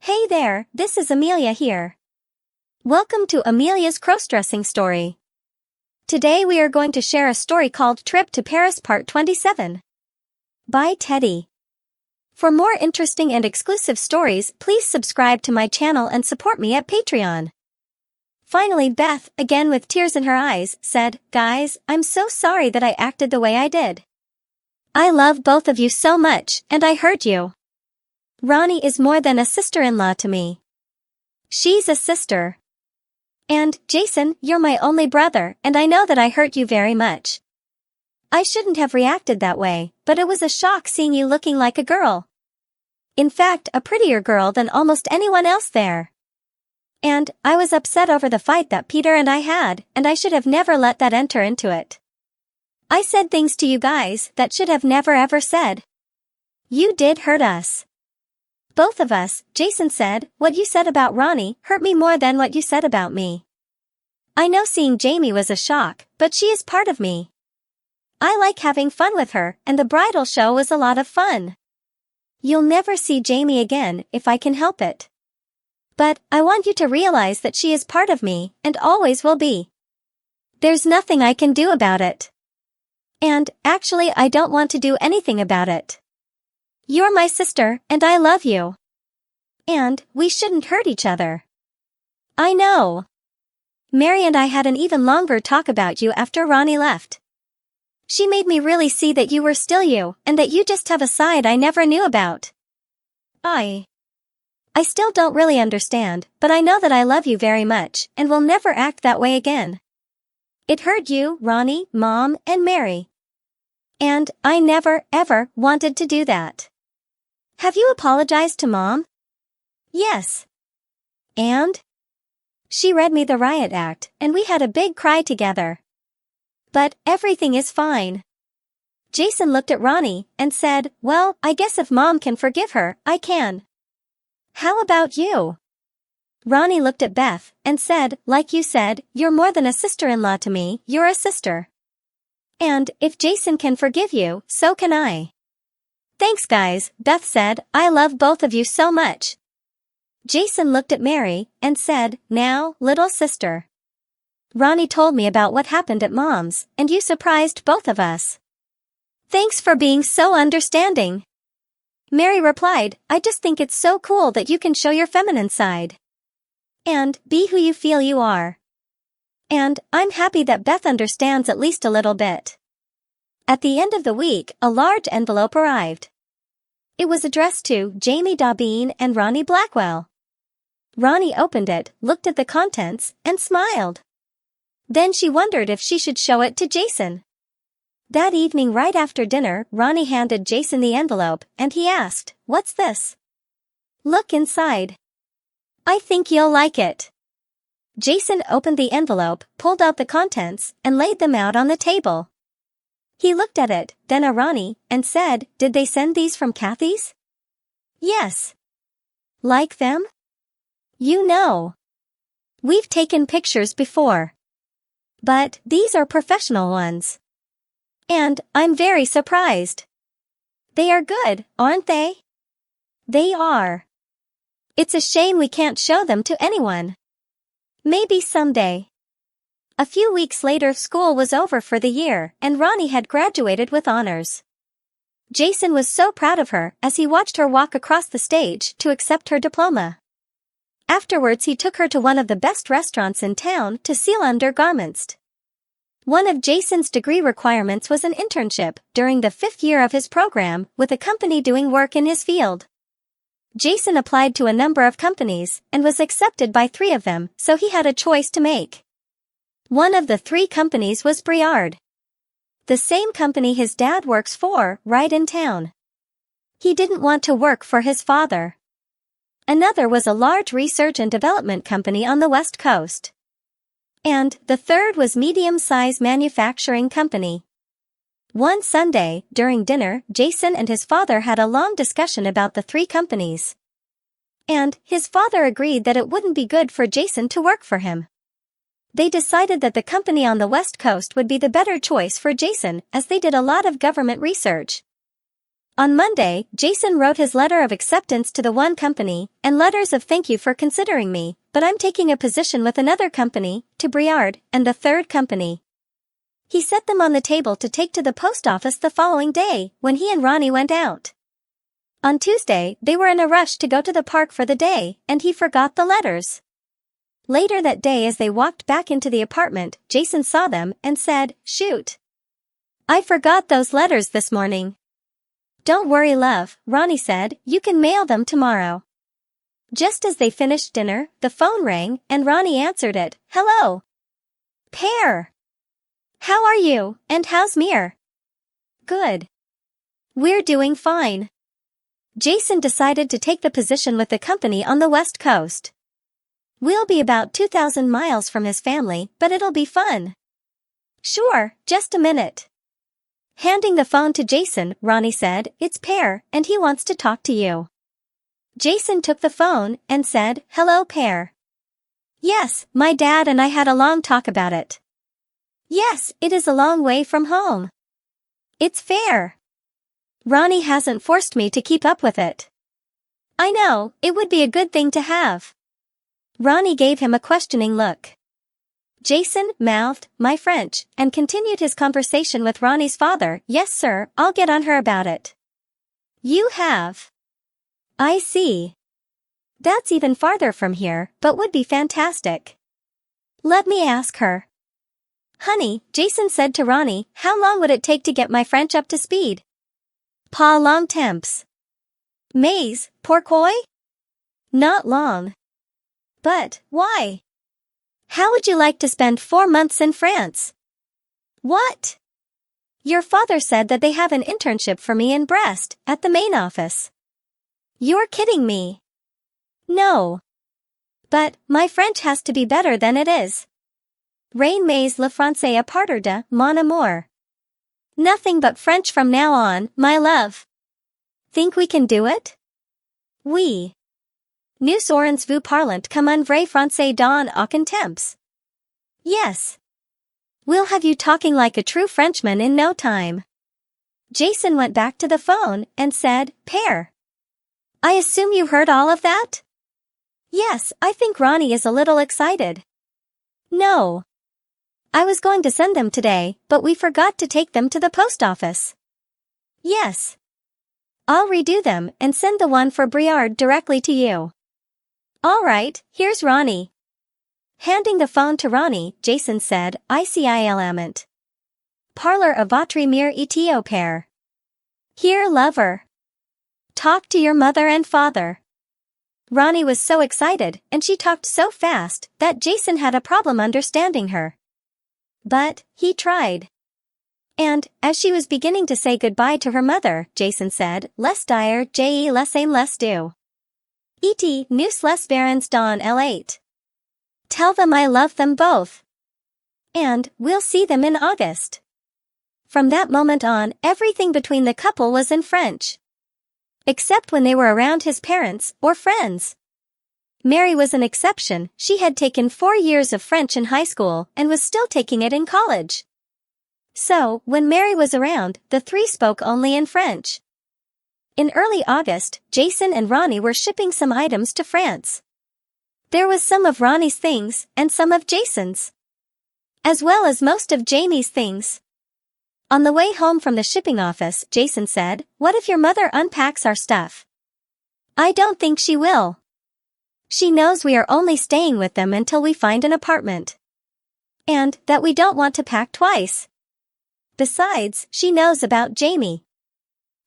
Hey there, this is Amelia here. Welcome to Amelia's crossdressing story. Today we are going to share a story called Trip to Paris Part 27. By Teddy. For more interesting and exclusive stories, please subscribe to my channel and support me at Patreon. Finally, Beth, again with tears in her eyes, said, "Guys, I'm so sorry that I acted the way I did. I love both of you so much, and I hurt you. Ronnie is more than a sister-in-law to me. She's a sister. And, Jason, you're my only brother, and I know that I hurt you very much. I shouldn't have reacted that way, but it was a shock seeing you looking like a girl. In fact, a prettier girl than almost anyone else there. And, I was upset over the fight that Peter and I had, and I should have never let that enter into it. I said things to you guys that should have never ever said. You did hurt us. Both of us," Jason said. "What you said about Ronnie hurt me more than what you said about me. I know seeing Jamie was a shock, but she is part of me. I like having fun with her, and the bridal show was a lot of fun. You'll never see Jamie again if I can help it. But I want you to realize that she is part of me, and always will be. There's nothing I can do about it. And, actually, I don't want to do anything about it. You're my sister, and I love you. And, we shouldn't hurt each other. I know. Mary and I had an even longer talk about you after Ronnie left. She made me really see that you were still you, and that you just have a side I never knew about. I still don't really understand, but I know that I love you very much, and will never act that way again. It hurt you, Ronnie, Mom, and Mary. And, I never, ever, wanted to do that. Have you apologized to Mom?" "Yes." "And?" "She read me the riot act, and we had a big cry together. But, everything is fine." Jason looked at Ronnie, and said, "Well, I guess if Mom can forgive her, I can. How about you?" Ronnie looked at Beth, and said, "Like you said, you're more than a sister-in-law to me, you're a sister. And, if Jason can forgive you, so can I." "Thanks guys," Beth said, "I love both of you so much." Jason looked at Mary, and said, "Now, little sister. Ronnie told me about what happened at Mom's, and you surprised both of us. Thanks for being so understanding." Mary replied, "I just think it's so cool that you can show your feminine side. And, be who you feel you are. And, I'm happy that Beth understands at least a little bit." At the end of the week, a large envelope arrived. It was addressed to Jamie Daubine and Ronnie Blackwell. Ronnie opened it, looked at the contents, and smiled. Then she wondered if she should show it to Jason. That evening right after dinner, Ronnie handed Jason the envelope, and he asked, "What's this?" "Look inside. I think you'll like it." Jason opened the envelope, pulled out the contents, and laid them out on the table. He looked at it, then at Ronnie, and said, "Did they send these from Kathy's?" "Yes." "Like them?" "You know. We've taken pictures before. But, these are professional ones. And, I'm very surprised. They are good, aren't they?" "They are. It's a shame we can't show them to anyone. Maybe someday." A few weeks later school was over for the year, and Ronnie had graduated with honors. Jason was so proud of her as he watched her walk across the stage to accept her diploma. Afterwards he took her to one of the best restaurants in town to seal undergarments. One of Jason's degree requirements was an internship during the 5th year of his program with a company doing work in his field. Jason applied to a number of companies and was accepted by 3 of them, so he had a choice to make. One of the 3 companies was Briard. The same company his dad works for, right in town. He didn't want to work for his father. Another was a large research and development company on the West Coast. And, the third was medium-size manufacturing company. One Sunday, during dinner, Jason and his father had a long discussion about the 3 companies. And, his father agreed that it wouldn't be good for Jason to work for him. They decided that the company on the West Coast would be the better choice for Jason, as they did a lot of government research. On Monday, Jason wrote his letter of acceptance to the one company, and letters of thank you for considering me, but I'm taking a position with another company, to Briard, and the third company. He set them on the table to take to the post office the following day, when he and Ronnie went out. On Tuesday, they were in a rush to go to the park for the day, and he forgot the letters. Later that day as they walked back into the apartment, Jason saw them and said, "Shoot. I forgot those letters this morning." "Don't worry, love," Ronnie said, "you can mail them tomorrow." Just as they finished dinner, the phone rang, and Ronnie answered it. "Hello. Pear. How are you, and how's Mir?" "Good. We're doing fine." Jason decided to take the position with the company on the West Coast. "We'll be about 2,000 miles from his family, but it'll be fun." "Sure, just a minute." Handing the phone to Jason, Ronnie said, "It's Pear, and he wants to talk to you." Jason took the phone and said, "Hello, Pear." "Yes, my dad and I had a long talk about it." "Yes, it is a long way from home." "It's fair. Ronnie hasn't forced me to keep up with it." "I know, it would be a good thing to have." Ronnie gave him a questioning look. Jason mouthed, "My French," and continued his conversation with Ronnie's father. "Yes sir, I'll get on her about it." "You have? I see. That's even farther from here, but would be fantastic. Let me ask her." "Honey," Jason said to Ronnie, "how long would it take to get my French up to speed?" "Pas long temps. Mais, pourquoi? Not long." "But, why? How would you like to spend 4 months in France?" "What?" "Your father said that they have an internship for me in Brest, at the main office." "You're kidding me." "No. But, my French has to be better than it is. Rien mais le français à partir de, mon amour. Nothing but French from now on, my love." "Think we can do it?" "Oui. Nous aurons vous parlant comme un vrai français dans aucun temps." "Yes. We'll have you talking like a true Frenchman in no time." Jason went back to the phone and said, "Pear. I assume you heard all of that?" "Yes, I think Ronnie is a little excited." "No. I was going to send them today, but we forgot to take them to the post office." "Yes. I'll redo them and send the one for Briard directly to you." "All right, here's Ronnie." Handing the phone to Ronnie, Jason said, "ICILament. Parlor à votre mère et au père. Here, lover. Talk to your mother and father." Ronnie was so excited, and she talked so fast, that Jason had a problem understanding her. But, he tried. And, as she was beginning to say goodbye to her mother, Jason said, "Les dire, je les aime les deux. Et nous les verrons dans L8. Tell them I love them both. And, we'll see them in August." From that moment on, everything between the couple was in French. Except when they were around his parents, or friends. Mary was an exception. She had taken 4 years of French in high school, and was still taking it in college. So, when Mary was around, the three spoke only in French. In early August, Jason and Ronnie were shipping some items to France. There was some of Ronnie's things, and some of Jason's. As well as most of Jamie's things. On the way home from the shipping office, Jason said, "What if your mother unpacks our stuff?" "I don't think she will. She knows we are only staying with them until we find an apartment. And that we don't want to pack twice. Besides, she knows about Jamie."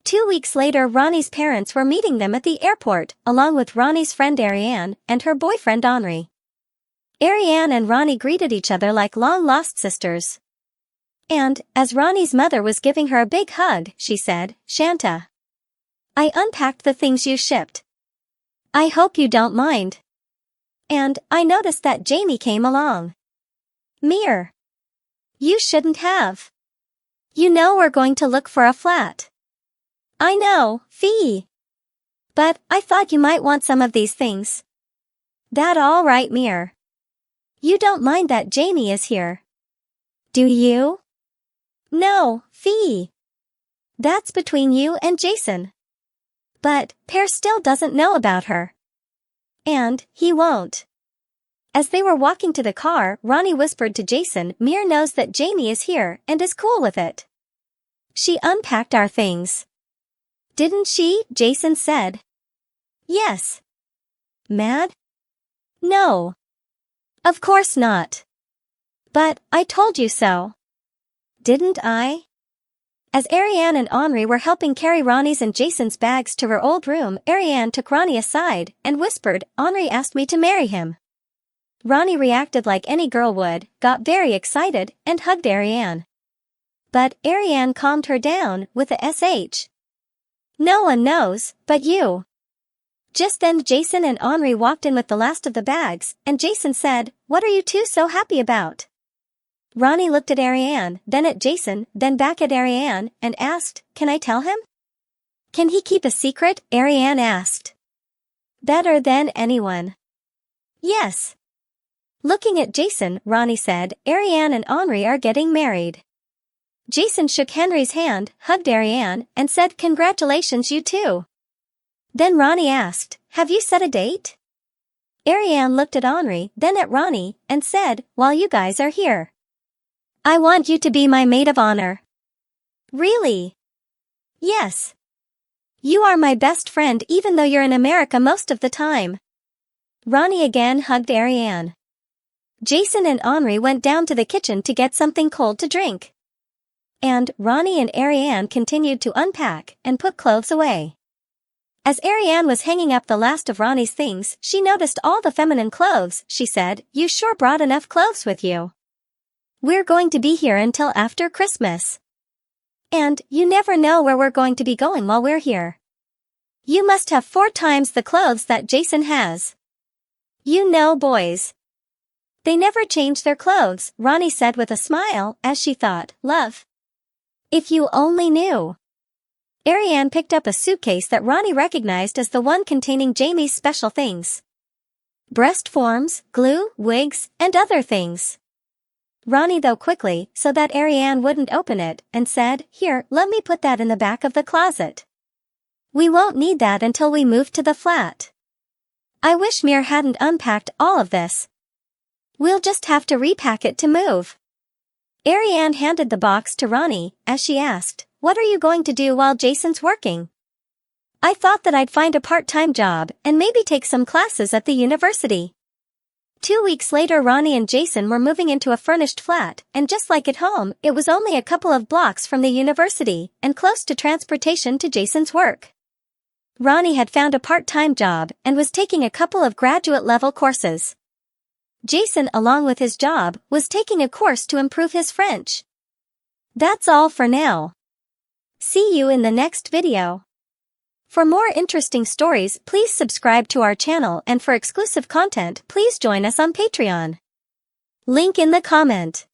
2 weeks later, Ronnie's parents were meeting them at the airport, along with Ronnie's friend Ariane and her boyfriend Henri. Ariane and Ronnie greeted each other like long-lost sisters. And, as Ronnie's mother was giving her a big hug, she said, "Shanta, I unpacked the things you shipped. I hope you don't mind. And, I noticed that Jamie came along." "Mir. You shouldn't have. You know we're going to look for a flat." "I know, Fee. But, I thought you might want some of these things." "That all right, Mir. You don't mind that Jamie is here. Do you?" "No, Fee. That's between you and Jason. But Pear still doesn't know about her. And he won't. As they were walking to the car, Ronnie whispered to Jason, Mir knows that Jamie is here and is cool with it. She unpacked our things. Didn't she? Jason said. Yes. Mad? No. Of course not. But I told you so. Didn't I? As Ariane and Henri were helping carry Ronnie's and Jason's bags to her old room, Ariane took Ronnie aside and whispered, Henri asked me to marry him. Ronnie reacted like any girl would, got very excited, and hugged Ariane. But Ariane calmed her down with a SH. No one knows, but you. Just then Jason and Henri walked in with the last of the bags, and Jason said, What are you two so happy about? Ronnie looked at Ariane, then at Jason, then back at Ariane, and asked, Can I tell him? Can he keep a secret? Ariane asked. Better than anyone. Yes. Looking at Jason, Ronnie said, Ariane and Henri are getting married. Jason shook Henry's hand, hugged Ariane, and said, Congratulations you too. Then Ronnie asked, Have you set a date? Ariane looked at Henri, then at Ronnie, and said, While you guys are here, I want you to be my maid of honor. Really? Yes. You are my best friend even though you're in America most of the time. Ronnie again hugged Ariane. Jason and Henri went down to the kitchen to get something cold to drink. And Ronnie and Ariane continued to unpack and put clothes away. As Ariane was hanging up the last of Ronnie's things, she noticed all the feminine clothes. She said, You sure brought enough clothes with you. We're going to be here until after Christmas. And you never know where we're going to be going while we're here. You must have 4 times the clothes that Jason has. You know boys. They never change their clothes, Ronnie said with a smile, as she thought, Love. If you only knew. Ariane picked up a suitcase that Ronnie recognized as the one containing Jamie's special things. Breast forms, glue, wigs, and other things. Ronnie though quickly, so that Ariane wouldn't open it, and said, Here, let me put that in the back of the closet. We won't need that until we move to the flat. I wish Mir hadn't unpacked all of this. We'll just have to repack it to move. Ariane handed the box to Ronnie, as she asked, What are you going to do while Jason's working? I thought that I'd find a part-time job and maybe take some classes at the university. 2 weeks later Ronnie and Jason were moving into a furnished flat, and just like at home, it was only a couple of blocks from the university and close to transportation to Jason's work. Ronnie had found a part-time job and was taking a couple of graduate-level courses. Jason, along with his job, was taking a course to improve his French. That's all for now. See you in the next video. For more interesting stories, please subscribe to our channel, and for exclusive content, please join us on Patreon. Link in the comment.